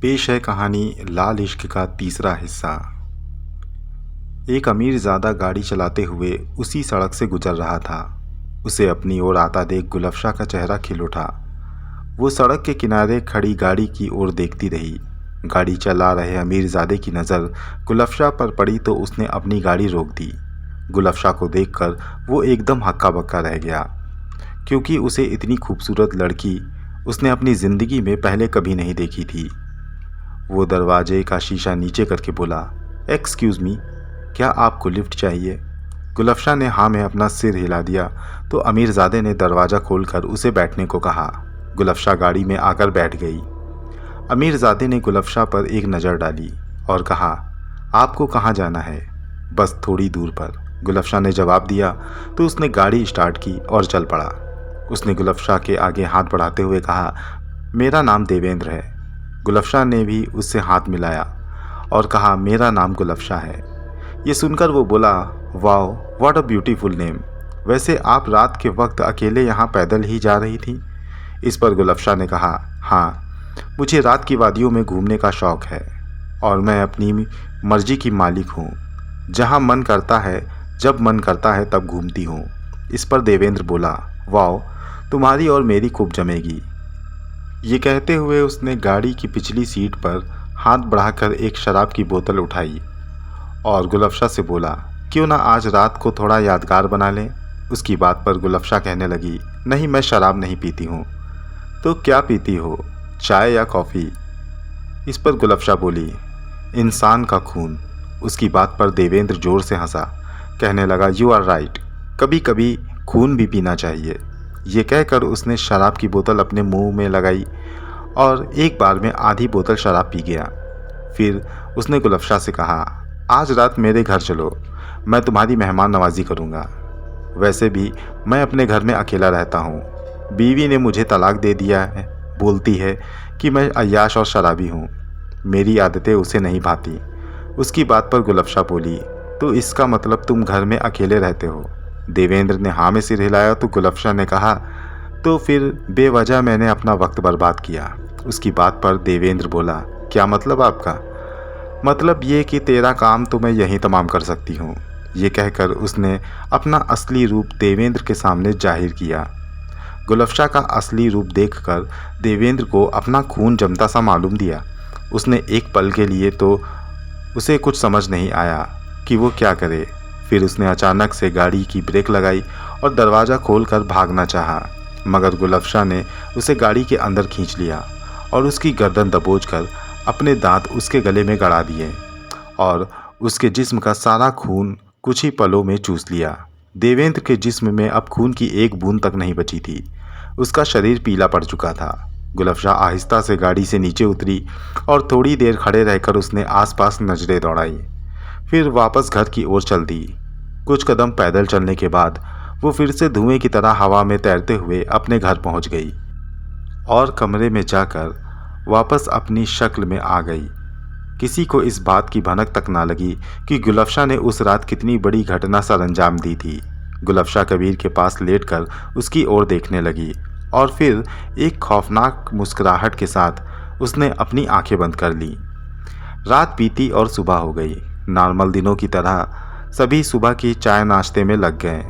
पेश है कहानी लाल इश्क का तीसरा हिस्सा। एक अमीरज़ादा गाड़ी चलाते हुए उसी सड़क से गुजर रहा था। उसे अपनी ओर आता देख गुलफशा का चेहरा खिल उठा। वो सड़क के किनारे खड़ी गाड़ी की ओर देखती रही। गाड़ी चला रहे अमीरज़ादे की नज़र गुलफशा पर पड़ी तो उसने अपनी गाड़ी रोक दी। गुलफशा को देखकर वो एकदम हक्का बक्का रह गया, क्योंकि उसे इतनी खूबसूरत लड़की उसने अपनी ज़िंदगी में पहले कभी नहीं देखी थी। वो दरवाजे का शीशा नीचे करके बोला, एक्सक्यूज़ मी, क्या आपको लिफ्ट चाहिए? गुलफशा ने हाँ में अपना सिर हिला दिया तो अमीरज़ादे ने दरवाज़ा खोलकर उसे बैठने को कहा। गुलफशा गाड़ी में आकर बैठ गई। अमीरज़ादे ने गुलफशा पर एक नज़र डाली और कहा, आपको कहाँ जाना है? बस थोड़ी दूर पर, गुलफशा ने जवाब दिया तो उसने गाड़ी स्टार्ट की और चल पड़ा। उसने गुलफशा के आगे हाथ बढ़ाते हुए कहा, मेरा नाम देवेंद्र है। गुलफशा ने भी उससे हाथ मिलाया और कहा, मेरा नाम गुलफशा है। ये सुनकर वो बोला, wow what a beautiful name. वैसे आप रात के वक्त अकेले यहाँ पैदल ही जा रही थी? इस पर गुलफशा ने कहा, हाँ, मुझे रात की वादियों में घूमने का शौक़ है और मैं अपनी मर्जी की मालिक हूँ। जहाँ मन करता है, जब मन करता है तब घूमती हूँ। इस पर देवेंद्र बोला, वाओ, तुम्हारी और मेरी खूब जमेगी। ये कहते हुए उसने गाड़ी की पिछली सीट पर हाथ बढ़ाकर एक शराब की बोतल उठाई और गुलफशा से बोला, क्यों ना आज रात को थोड़ा यादगार बना लें? उसकी बात पर गुलफशा कहने लगी, नहीं, मैं शराब नहीं पीती हूँ। तो क्या पीती हो, चाय या कॉफ़ी? इस पर गुलफशा बोली, इंसान का खून। उसकी बात पर देवेंद्र ज़ोर से हंसा, कहने लगा, यू आर राइट, कभी कभी खून भी पीना चाहिए। ये कहकर उसने शराब की बोतल अपने मुंह में लगाई और एक बार में आधी बोतल शराब पी गया। फिर उसने गुलफशा से कहा, आज रात मेरे घर चलो, मैं तुम्हारी मेहमान नवाजी करूँगा। वैसे भी मैं अपने घर में अकेला रहता हूँ। बीवी ने मुझे तलाक दे दिया है, बोलती है कि मैं अय्याश और शराबी हूँ। मेरी आदतें उसे नहीं भाती। उसकी बात पर गुलफशा बोली, तो इसका मतलब तुम घर में अकेले रहते हो? देवेंद्र ने हाँ में सिर हिलाया तो गुलफशा ने कहा, तो फिर बेवजह मैंने अपना वक्त बर्बाद किया। उसकी बात पर देवेंद्र बोला, क्या मतलब आपका? मतलब ये कि तेरा काम तो मैं यहीं तमाम कर सकती हूँ। ये कहकर उसने अपना असली रूप देवेंद्र के सामने जाहिर किया। गुलफशा का असली रूप देखकर देवेंद्र को अपना खून जमता सा मालूम दिया। उसने एक पल के लिए तो उसे कुछ समझ नहीं आया कि वो क्या करे। फिर उसने अचानक से गाड़ी की ब्रेक लगाई और दरवाज़ा खोलकर भागना चाहा, मगर गुलफशा ने उसे गाड़ी के अंदर खींच लिया और उसकी गर्दन दबोचकर अपने दांत उसके गले में गड़ा दिए और उसके जिस्म का सारा खून कुछ ही पलों में चूस लिया। देवेंद्र के जिस्म में अब खून की एक बूंद तक नहीं बची थी। उसका शरीर पीला पड़ चुका था। गुलफशा आहिस्ता से गाड़ी से नीचे उतरी और थोड़ी देर खड़े रहकर उसने आसपास नजरें दौड़ाई, फिर वापस घर की ओर चल दी। कुछ कदम पैदल चलने के बाद वो फिर से धुएं की तरह हवा में तैरते हुए अपने घर पहुंच गई और कमरे में जाकर वापस अपनी शक्ल में आ गई। किसी को इस बात की भनक तक ना लगी कि गुलफशा ने उस रात कितनी बड़ी घटना सर अंजाम दी थी। गुलफशा कबीर के पास लेटकर उसकी ओर देखने लगी और फिर एक खौफनाक मुस्कुराहट के साथ उसने अपनी आंखें बंद कर ली। रात बीती और सुबह हो गई। नॉर्मल दिनों की तरह सभी सुबह की चाय नाश्ते में लग गए।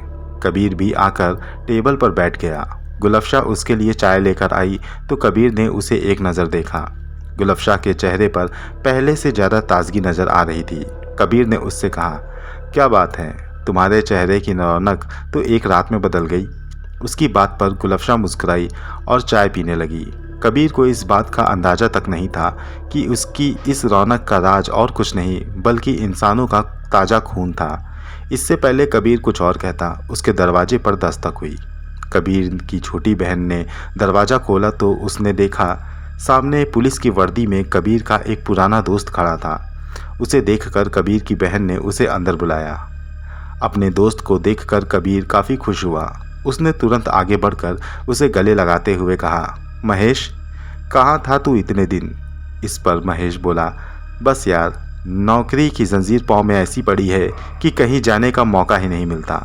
कबीर भी आकर टेबल पर बैठ गया। गुलफशा उसके लिए चाय लेकर आई तो कबीर ने उसे एक नज़र देखा। गुलफशा के चेहरे पर पहले से ज़्यादा ताजगी नज़र आ रही थी। कबीर ने उससे कहा, क्या बात है, तुम्हारे चेहरे की रौनक तो एक रात में बदल गई। उसकी बात पर गुलफशा मुस्कुराई और चाय पीने लगी। कबीर को इस बात का अंदाज़ा तक नहीं था कि उसकी इस रौनक का राज और कुछ नहीं बल्कि इंसानों का ताज़ा खून था। इससे पहले कबीर कुछ और कहता, उसके दरवाजे पर दस्तक हुई। कबीर की छोटी बहन ने दरवाज़ा खोला तो उसने देखा सामने पुलिस की वर्दी में कबीर का एक पुराना दोस्त खड़ा था। उसे देखकर कबीर की बहन ने उसे अंदर बुलाया। अपने दोस्त को देखकर कबीर काफ़ी खुश हुआ। उसने तुरंत आगे बढ़कर उसे गले लगाते हुए कहा, महेश, कहाँ था तू इतने दिन? इस पर महेश बोला, बस यार, नौकरी की जंजीर पाँव में ऐसी पड़ी है कि कहीं जाने का मौका ही नहीं मिलता।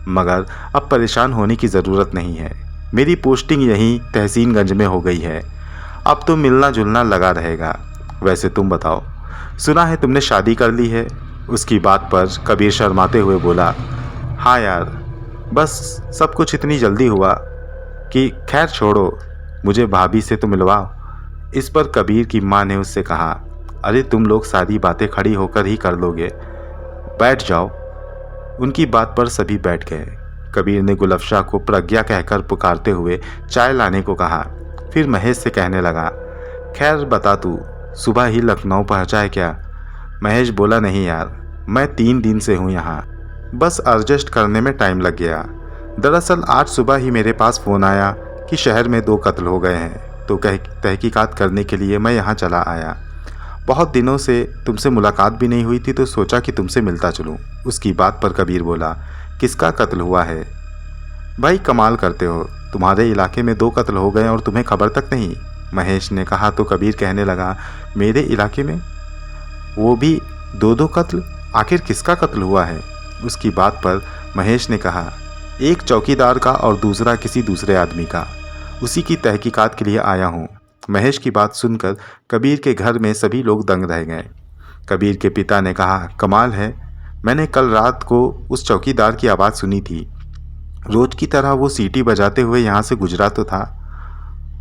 मगर अब परेशान होने की ज़रूरत नहीं है। मेरी पोस्टिंग यहीं तहसीनगंज में हो गई है। अब तो मिलना जुलना लगा रहेगा। वैसे तुम बताओ, सुना है तुमने शादी कर ली है। उसकी बात पर कबीर शर्माते हुए बोला, हाँ यार, बस सब कुछ इतनी जल्दी हुआ कि खैर छोड़ो, मुझे भाभी से तो मिलवाओ। इस पर कबीर की माँ ने उससे कहा, अरे तुम लोग सारी बातें खड़ी होकर ही कर लोगे, बैठ जाओ। उनकी बात पर सभी बैठ गए। कबीर ने गुलफशा को प्रज्ञा कहकर पुकारते हुए चाय लाने को कहा। फिर महेश से कहने लगा, खैर बता तू, सुबह ही लखनऊ पहुंचा है क्या? महेश बोला, नहीं यार, मैं 3 दिन से हूँ यहाँ, बस एडजस्ट करने में टाइम लग गया। दरअसल आज सुबह ही मेरे पास फ़ोन आया कि शहर में 2 कत्ल हो गए हैं, तो तहकीकात करने के लिए मैं यहाँ चला आया। बहुत दिनों से तुमसे मुलाकात भी नहीं हुई थी, तो सोचा कि तुमसे मिलता चलूं। उसकी बात पर कबीर बोला, किसका कत्ल हुआ है? भाई कमाल करते हो, तुम्हारे इलाके में 2 कत्ल हो गए और तुम्हें खबर तक नहीं। महेश ने कहा तो कबीर कहने लगा, मेरे इलाके में वो भी 2-2 कत्ल? आखिर किसका कत्ल हुआ है? उसकी बात पर महेश ने कहा, एक चौकीदार का और दूसरा किसी दूसरे आदमी का। उसी की तहकीकात के लिए आया हूँ। महेश की बात सुनकर कबीर के घर में सभी लोग दंग रह गए। कबीर के पिता ने कहा, कमाल है, मैंने कल रात को उस चौकीदार की आवाज़ सुनी थी। रोज की तरह वो सीटी बजाते हुए यहाँ से गुजरा तो था।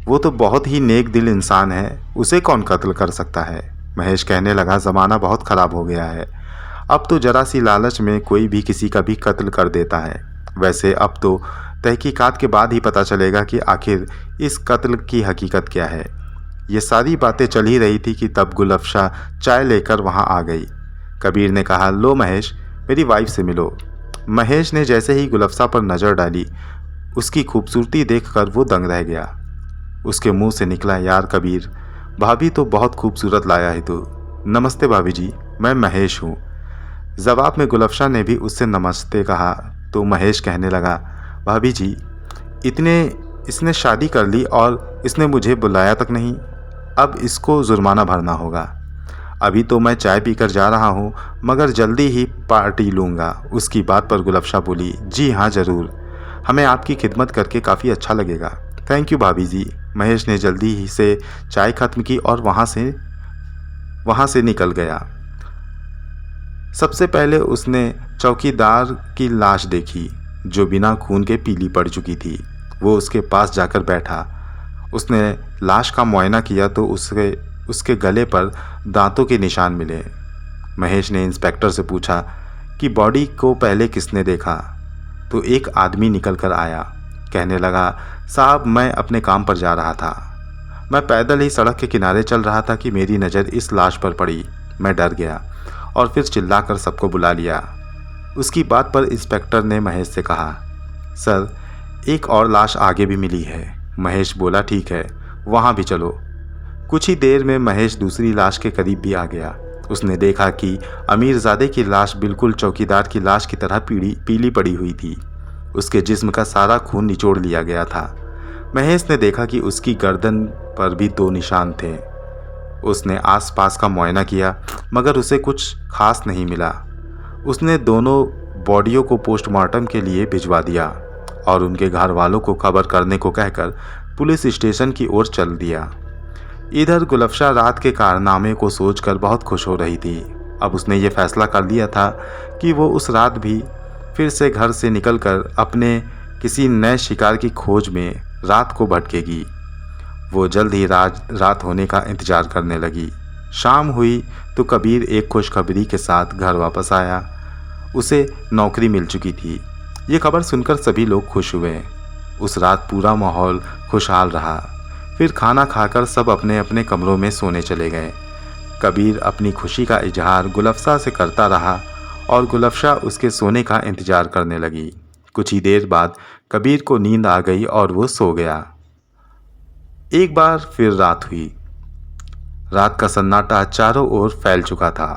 वो तो बहुत ही नेक दिल इंसान है, उसे कौन कत्ल कर सकता है? महेश कहने लगा, ज़माना बहुत ख़राब हो गया है, अब तो जरा सी लालच में कोई भी किसी का भी कत्ल कर देता है। वैसे अब तो तहकीकात के बाद ही पता चलेगा कि आखिर इस कत्ल की हकीकत क्या है। ये सारी बातें चल ही रही थी कि तब गुलफशा चाय लेकर वहाँ आ गई। कबीर ने कहा, लो महेश, मेरी वाइफ से मिलो। महेश ने जैसे ही गुलफशा पर नज़र डाली, उसकी खूबसूरती देखकर वो दंग रह गया। उसके मुंह से निकला, यार कबीर, भाभी तो बहुत खूबसूरत लाया है तू। नमस्ते भाभी जी, मैं महेश हूँ। जवाब में गुलफशा ने भी उससे नमस्ते कहा तो महेश कहने लगा, भाभी जी, इसने शादी कर ली और इसने मुझे बुलाया तक नहीं। अब इसको जुर्माना भरना होगा। अभी तो मैं चाय पीकर जा रहा हूँ, मगर जल्दी ही पार्टी लूँगा। उसकी बात पर गुलफशा बोली, जी हाँ ज़रूर, हमें आपकी खिदमत करके काफ़ी अच्छा लगेगा। थैंक यू भाभी जी। महेश ने जल्दी ही से चाय ख़त्म की और वहाँ से निकल गया। सबसे पहले उसने चौकीदार की लाश देखी, जो बिना खून के पीली पड़ चुकी थी। वो उसके पास जाकर बैठा। उसने लाश का मुआयना किया तो उसके गले पर दांतों के निशान मिले। महेश ने इंस्पेक्टर से पूछा कि बॉडी को पहले किसने देखा, तो एक आदमी निकल कर आया। कहने लगा, साहब मैं अपने काम पर जा रहा था। मैं पैदल ही सड़क के किनारे चल रहा था कि मेरी नज़र इस लाश पर पड़ी। मैं डर गया और फिर चिल्लाकर सबको बुला लिया। उसकी बात पर इंस्पेक्टर ने महेश से कहा, सर एक और लाश आगे भी मिली है। महेश बोला, ठीक है, वहाँ भी चलो। कुछ ही देर में महेश दूसरी लाश के करीब भी आ गया। उसने देखा कि अमीरजादे की लाश बिल्कुल चौकीदार की लाश की तरह पीली पड़ी हुई थी। उसके जिस्म का सारा खून निचोड़ लिया गया था। महेश ने देखा कि उसकी गर्दन पर भी 2 निशान थे। उसने आसपास का मुआयना किया, मगर उसे कुछ खास नहीं मिला। उसने दोनों बॉडियों को पोस्टमार्टम के लिए भिजवा दिया और उनके घर वालों को खबर करने को कहकर पुलिस स्टेशन की ओर चल दिया। इधर गुलफशा रात के कारनामे को सोचकर बहुत खुश हो रही थी। अब उसने ये फैसला कर लिया था कि वो उस रात भी फिर से घर से निकलकर अपने किसी नए शिकार की खोज में रात को भटकेगी। वो जल्द ही रात होने का इंतज़ार करने लगी। शाम हुई तो कबीर एक खुशखबरी के साथ घर वापस आया। उसे नौकरी मिल चुकी थी। ये खबर सुनकर सभी लोग खुश हुए। उस रात पूरा माहौल खुशहाल रहा। फिर खाना खाकर सब अपने अपने कमरों में सोने चले गए। कबीर अपनी खुशी का इजहार गुलफशा से करता रहा और गुलफशा उसके सोने का इंतज़ार करने लगी। कुछ ही देर बाद कबीर को नींद आ गई और वो सो गया। एक बार फिर रात हुई। रात का सन्नाटा चारों ओर फैल चुका था।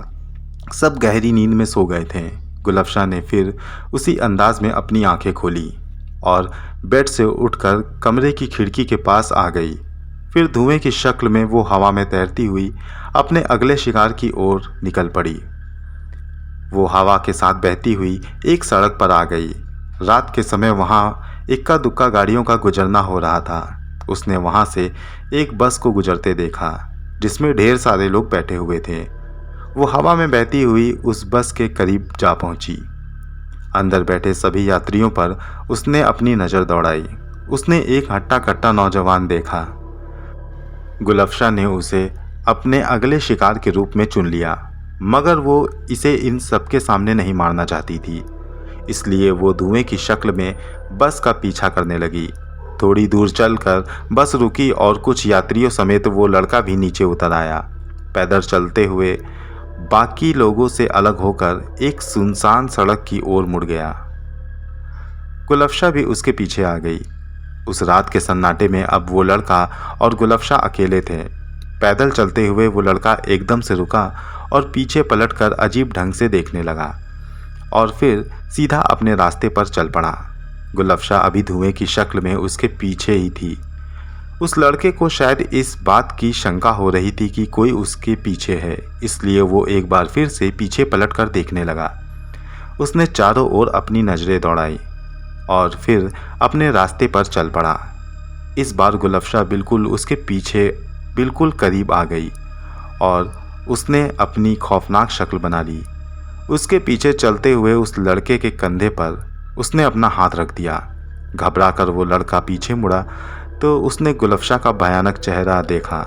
सब गहरी नींद में सो गए थे। गुलफशा ने फिर उसी अंदाज में अपनी आंखें खोली और बेड से उठकर कमरे की खिड़की के पास आ गई। फिर धुएं की शक्ल में वो हवा में तैरती हुई अपने अगले शिकार की ओर निकल पड़ी। वो हवा के साथ बहती हुई एक सड़क पर आ गई। रात के समय वहाँ इक्का दुक्का गाड़ियों का गुजरना हो रहा था। उसने वहाँ से एक बस को गुजरते देखा। जिसमें ढेर सारे लोग बैठे हुए थे। वो हवा में बहती हुई उस बस के करीब जा पहुंची। अंदर बैठे सभी यात्रियों पर उसने अपनी नज़र दौड़ाई। उसने एक हट्टा कट्टा नौजवान देखा। गुलफशा ने उसे अपने अगले शिकार के रूप में चुन लिया, मगर वो इसे इन सबके सामने नहीं मारना चाहती थी। इसलिए वो धुएं की शक्ल में बस का पीछा करने लगी। थोड़ी दूर चलकर बस रुकी और कुछ यात्रियों समेत वो लड़का भी नीचे उतर आया। पैदल चलते हुए बाकी लोगों से अलग होकर एक सुनसान सड़क की ओर मुड़ गया। गुलफशा भी उसके पीछे आ गई। उस रात के सन्नाटे में अब वो लड़का और गुलफशा अकेले थे। पैदल चलते हुए वो लड़का एकदम से रुका और पीछे पलटकर अजीब ढंग से देखने लगा और फिर सीधा अपने रास्ते पर चल पड़ा। गुलफशा अभी धुएं की शक्ल में उसके पीछे ही थी। उस लड़के को शायद इस बात की शंका हो रही थी कि कोई उसके पीछे है, इसलिए वो एक बार फिर से पीछे पलटकर देखने लगा। उसने चारों ओर अपनी नज़रें दौड़ाई और फिर अपने रास्ते पर चल पड़ा। इस बार गुलफशा बिल्कुल उसके पीछे बिल्कुल करीब आ गई और उसने अपनी खौफनाक शक्ल बना ली। उसके पीछे चलते हुए उस लड़के के कंधे पर उसने अपना हाथ रख दिया। घबराकर वो लड़का पीछे मुड़ा तो उसने गुलफशा का भयानक चेहरा देखा।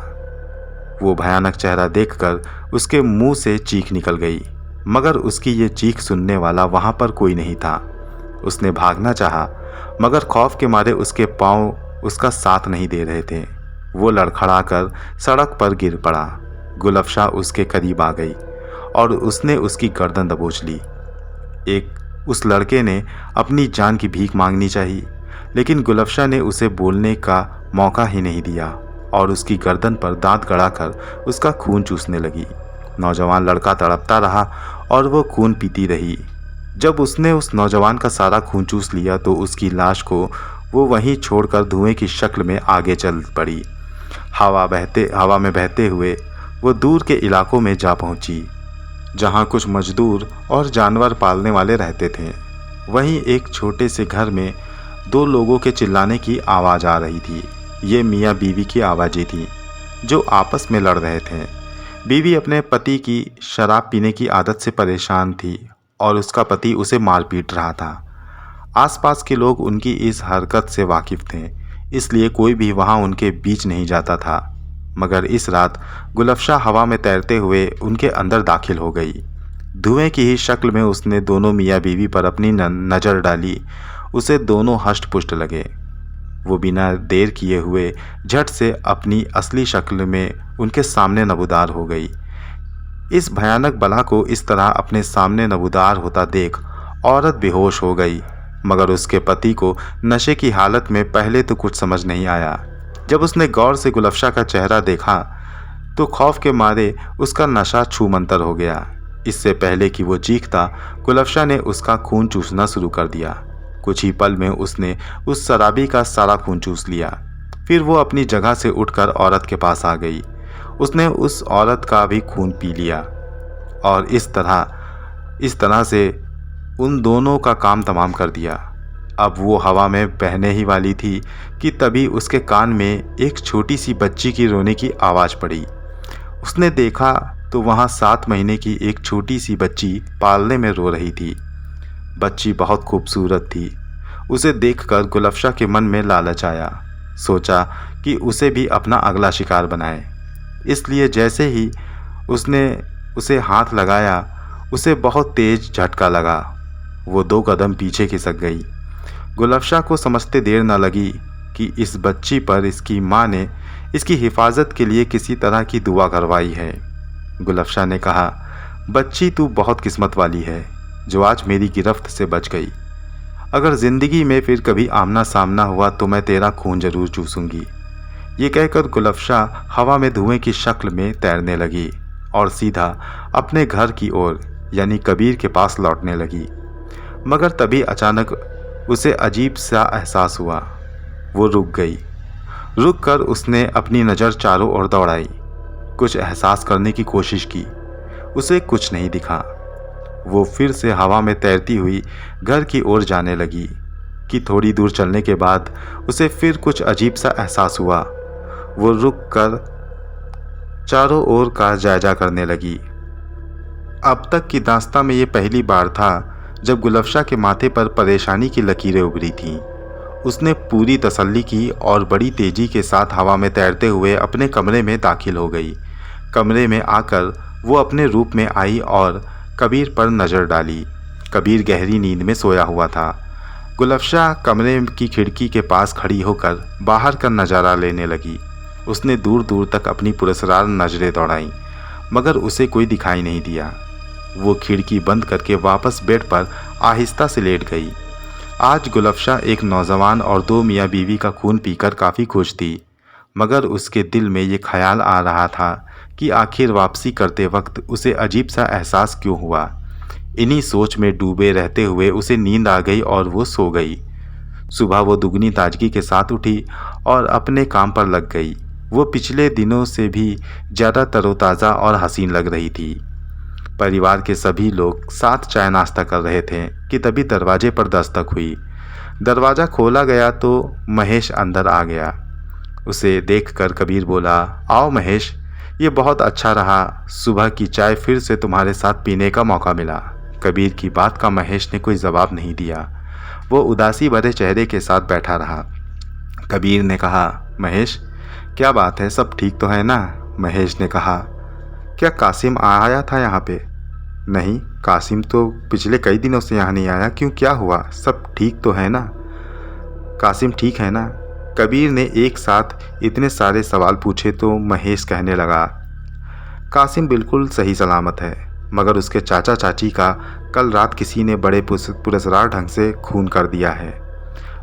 वो भयानक चेहरा देखकर उसके मुंह से चीख निकल गई, मगर उसकी ये चीख सुनने वाला वहां पर कोई नहीं था। उसने भागना चाहा, मगर खौफ के मारे उसके पांव उसका साथ नहीं दे रहे थे। वो लड़खड़ाकर सड़क पर गिर पड़ा। गुलफशा उसके करीब आ गई और उसने उसकी गर्दन दबोच ली। उस लड़के ने अपनी जान की भीख मांगनी चाहिए, लेकिन गुलफशा ने उसे बोलने का मौका ही नहीं दिया और उसकी गर्दन पर दांत गड़ाकर उसका खून चूसने लगी। नौजवान लड़का तड़पता रहा और वो खून पीती रही। जब उसने उस नौजवान का सारा खून चूस लिया तो उसकी लाश को वो वहीं छोड़कर धुएं की शक्ल में आगे चल पड़ी। हवा में बहते हुए वो दूर के इलाकों में जा पहुंची, जहां कुछ मजदूर और जानवर पालने वाले रहते थे। वहीं एक छोटे से घर में दो लोगों के चिल्लाने की आवाज़ आ रही थी। ये मियाँ बीवी की आवाज़ें थीं जो आपस में लड़ रहे थे। बीवी अपने पति की शराब पीने की आदत से परेशान थी और उसका पति उसे मार पीट रहा था। आसपास के लोग उनकी इस हरकत से वाकिफ थे, इसलिए कोई भी वहां उनके बीच नहीं जाता था। मगर इस रात गुलफशा हवा में तैरते हुए उनके अंदर दाखिल हो गई। धुएं की ही शक्ल में उसने दोनों मियाँ बीवी पर अपनी नज़र डाली। उसे दोनों हष्ट पुष्ट लगे। वो बिना देर किए हुए झट से अपनी असली शक्ल में उनके सामने नबूदार हो गई। इस भयानक बला को इस तरह अपने सामने नबूदार होता देख औरत बेहोश हो गई, मगर उसके पति को नशे की हालत में पहले तो कुछ समझ नहीं आया। जब उसने गौर से गुलफशा का चेहरा देखा तो खौफ के मारे उसका नशा छूमंतर हो गया। इससे पहले कि वो चीखता, गुलफशा ने उसका खून चूसना शुरू कर दिया। कुछ ही पल में उसने उस शराबी का सारा खून चूस लिया। फिर वो अपनी जगह से उठकर औरत के पास आ गई। उसने उस औरत का भी खून पी लिया और इस तरह से उन दोनों का काम तमाम कर दिया। अब वो हवा में बहने ही वाली थी कि तभी उसके कान में एक छोटी सी बच्ची की रोने की आवाज़ पड़ी। उसने देखा तो वहाँ 7 महीने की एक छोटी सी बच्ची पालने में रो रही थी। बच्ची बहुत खूबसूरत थी। उसे देखकर गुलफशा के मन में लालच आया। सोचा कि उसे भी अपना अगला शिकार बनाए। इसलिए जैसे ही उसने उसे हाथ लगाया, उसे बहुत तेज झटका लगा। वो 2 कदम पीछे खिसक गई। गुलफशा को समझते देर न लगी कि इस बच्ची पर इसकी माँ ने इसकी हिफाजत के लिए किसी तरह की दुआ करवाई है। गुलफशा ने कहा, बच्ची तू बहुत किस्मत वाली है जो आज मेरी गिरफ्त से बच गई। अगर ज़िंदगी में फिर कभी आमना सामना हुआ तो मैं तेरा खून जरूर चूसूंगी। ये कहकर गुलफशा हवा में धुएं की शक्ल में तैरने लगी और सीधा अपने घर की ओर यानी कबीर के पास लौटने लगी। मगर तभी अचानक उसे अजीब सा एहसास हुआ। वो रुक गई। रुक कर उसने अपनी नज़र चारों ओर दौड़ाई। कुछ एहसास करने की कोशिश की। उसे कुछ नहीं दिखा। वो फिर से हवा में तैरती हुई घर की ओर जाने लगी कि थोड़ी दूर चलने के बाद उसे फिर कुछ अजीब सा एहसास हुआ। वो रुक कर चारों ओर का जायजा करने लगी। अब तक की दास्तां में ये पहली बार था जब गुलफशा के माथे पर परेशानी की लकीरें उभरी थीं। उसने पूरी तसल्ली की और बड़ी तेजी के साथ हवा में तैरते हुए अपने कमरे में दाखिल हो गई। कमरे में आकर वो अपने रूप में आई और कबीर पर नज़र डाली। कबीर गहरी नींद में सोया हुआ था। गुलफशा कमरे की खिड़की के पास खड़ी होकर बाहर का नज़ारा लेने लगी। उसने दूर दूर तक अपनी पुरस्कार नज़रें दौड़ाईं, मगर उसे कोई दिखाई नहीं दिया। वो खिड़की बंद करके वापस बेड पर आहिस्ता से लेट गई। आज गुलफशा एक नौजवान और दो मियाँ बीवी का खून पीकर काफ़ी खुश थी, मगर उसके दिल में ये ख्याल आ रहा था कि आखिर वापसी करते वक्त उसे अजीब सा एहसास क्यों हुआ। इन्हीं सोच में डूबे रहते हुए उसे नींद आ गई और वो सो गई। सुबह वो दुगनी ताजगी के साथ उठी और अपने काम पर लग गई। वो पिछले दिनों से भी ज़्यादा तरोताज़ा और हसीन लग रही थी। परिवार के सभी लोग साथ चाय नाश्ता कर रहे थे कि तभी दरवाजे पर दस्तक हुई। दरवाज़ा खोला गया तो महेश अंदर आ गया। उसे देखकर कबीर बोला, आओ महेश, ये बहुत अच्छा रहा, सुबह की चाय फिर से तुम्हारे साथ पीने का मौका मिला। कबीर की बात का महेश ने कोई जवाब नहीं दिया। वो उदासी भरे चेहरे के साथ बैठा रहा। कबीर ने कहा, महेश क्या बात है, सब ठीक तो है ना? महेश ने कहा, क्या कासिम आया था यहाँ पे? नहीं, कासिम तो पिछले कई दिनों से यहाँ नहीं आया। क्यों, क्या हुआ? सब ठीक तो है ना? कासिम ठीक है ना? कबीर ने एक साथ इतने सारे सवाल पूछे तो महेश कहने लगा, कासिम बिल्कुल सही सलामत है, मगर उसके चाचा चाची का कल रात किसी ने बड़े पुरस्कार ढंग से खून कर दिया है।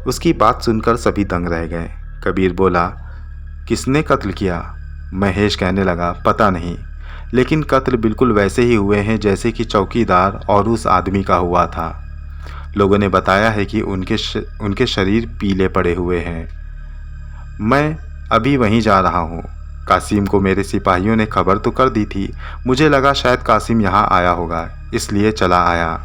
उसकी बात सुनकर सभी दंग रह गए। कबीर बोला, किसने कत्ल किया? महेश कहने लगा, पता नहीं, लेकिन कत्ल बिल्कुल वैसे ही हुए हैं जैसे कि चौकीदार और उस आदमी का हुआ था। लोगों ने बताया है कि उनके शरीर पीले पड़े हुए हैं। मैं अभी वहीं जा रहा हूँ। कासिम को मेरे सिपाहियों ने खबर तो कर दी थी। मुझे लगा शायद कासिम यहाँ आया होगा, इसलिए चला आया।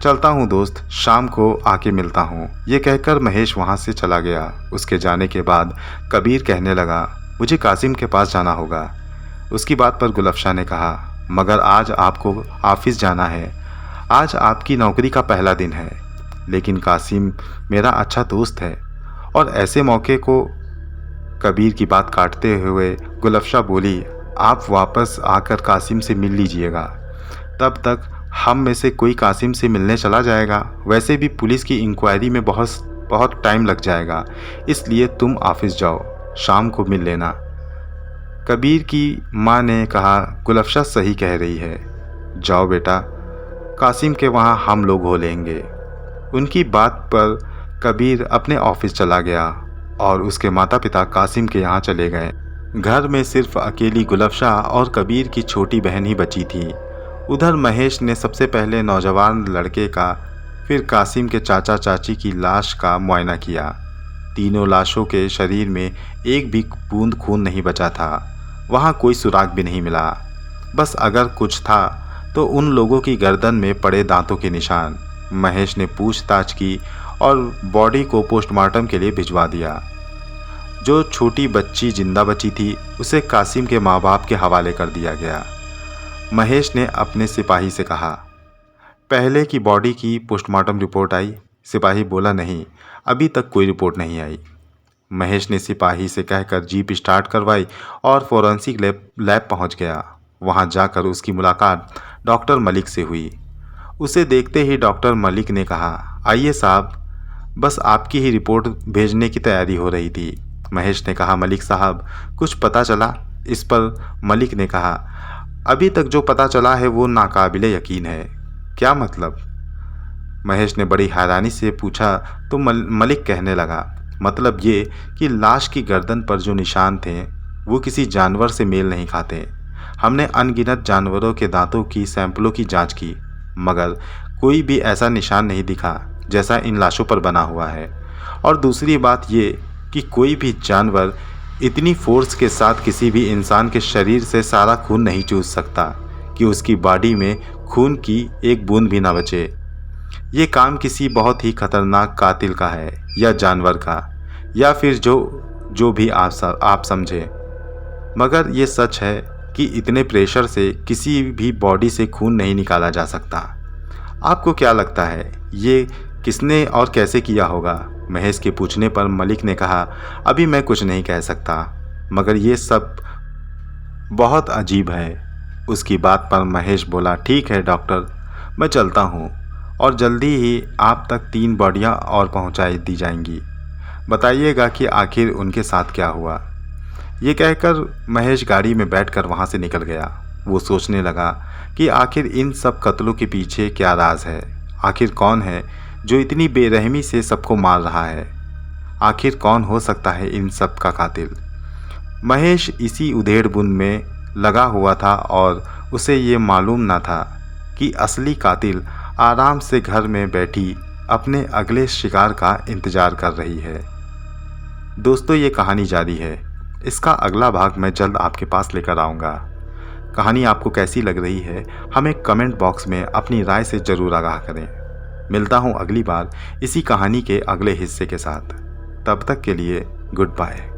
चलता हूँ दोस्त, शाम को आके मिलता हूँ। ये कहकर महेश वहाँ से चला गया। उसके जाने के बाद कबीर कहने लगा, मुझे कासिम के पास जाना होगा। उसकी बात पर गुलफशा ने कहा, मगर आज आपको ऑफिस जाना है, आज आपकी नौकरी का पहला दिन है। लेकिन कासिम मेरा अच्छा दोस्त है। और ऐसे मौके को कबीर की बात काटते हुए गुलफशा बोली, आप वापस आकर कासिम से मिल लीजिएगा, तब तक हम में से कोई कासिम से मिलने चला जाएगा। वैसे भी पुलिस की इंक्वायरी में बहुत टाइम लग जाएगा, इसलिए तुम ऑफिस जाओ, शाम को मिल लेना। कबीर की माँ ने कहा, गुलफशा सही कह रही है, जाओ बेटा, कासिम के वहाँ हम लोग हो लेंगे। उनकी बात पर कबीर अपने ऑफिस चला गया और उसके माता पिता कासिम के यहाँ चले गए। घर में सिर्फ अकेली गुलफशा और कबीर की छोटी बहन ही बची थी। उधर महेश ने सबसे पहले नौजवान लड़के का, फिर कासिम के चाचा चाची की लाश का मुआयना किया। तीनों लाशों के शरीर में एक भी बूंद खून नहीं बचा था। वहाँ कोई सुराग भी नहीं मिला। बस अगर कुछ था तो उन लोगों की गर्दन में पड़े दांतों के निशान। महेश ने पूछताछ की और बॉडी को पोस्टमार्टम के लिए भिजवा दिया। जो छोटी बच्ची जिंदा बची थी उसे कासिम के माँ बाप के हवाले कर दिया गया। महेश ने अपने सिपाही से कहा, पहले की बॉडी की पोस्टमार्टम रिपोर्ट आई? सिपाही बोला, नहीं, अभी तक कोई रिपोर्ट नहीं आई। महेश ने सिपाही से कहकर जीप स्टार्ट करवाई और फोरेंसिक लैब पहुंच गया। वहां जाकर उसकी मुलाकात डॉक्टर मलिक से हुई। उसे देखते ही डॉक्टर मलिक ने कहा, आइए साहब, बस आपकी ही रिपोर्ट भेजने की तैयारी हो रही थी। महेश ने कहा, मलिक साहब, कुछ पता चला? इस पर मलिक ने कहा, अभी तक जो पता चला है वो नाकाबिले यकीन है। क्या मतलब? महेश ने बड़ी हैरानी से पूछा तो मलिक कहने लगा, मतलब ये कि लाश की गर्दन पर जो निशान थे वो किसी जानवर से मेल नहीं खाते। हमने अनगिनत जानवरों के दांतों की सैंपलों की जांच की, मगर कोई भी ऐसा निशान नहीं दिखा जैसा इन लाशों पर बना हुआ है। और दूसरी बात ये कि कोई भी जानवर इतनी फोर्स के साथ किसी भी इंसान के शरीर से सारा खून नहीं चूस सकता कि उसकी बॉडी में खून की एक बूंद भी ना बचे। ये काम किसी बहुत ही खतरनाक कातिल का है, या जानवर का, या फिर जो भी आप समझे। मगर ये सच है कि इतने प्रेशर से किसी भी बॉडी से खून नहीं निकाला जा सकता। आपको क्या लगता है ये किसने और कैसे किया होगा? महेश के पूछने पर मलिक ने कहा, अभी मैं कुछ नहीं कह सकता, मगर ये सब बहुत अजीब है। उसकी बात पर महेश बोला, ठीक है डॉक्टर, मैं चलता हूँ और जल्दी ही आप तक 3 बॉडियाँ और पहुँचाई दी जाएंगी। बताइएगा कि आखिर उनके साथ क्या हुआ। ये कहकर महेश गाड़ी में बैठकर वहाँ से निकल गया। वो सोचने लगा कि आखिर इन सब कत्लों के पीछे क्या राज है। आखिर कौन है जो इतनी बेरहमी से सबको मार रहा है? आखिर कौन हो सकता है इन सब का कातिल? महेश इसी उधेड़-बुन में लगा हुआ था और उसे ये मालूम न था कि असली कातिल आराम से घर में बैठी अपने अगले शिकार का इंतज़ार कर रही है। दोस्तों, ये कहानी जारी है। इसका अगला भाग मैं जल्द आपके पास लेकर आऊँगा। कहानी आपको कैसी लग रही है हमें कमेंट बॉक्स में अपनी राय से ज़रूर आगाह करें। मिलता हूँ अगली बार इसी कहानी के अगले हिस्से के साथ। तब तक के लिए गुड बाय।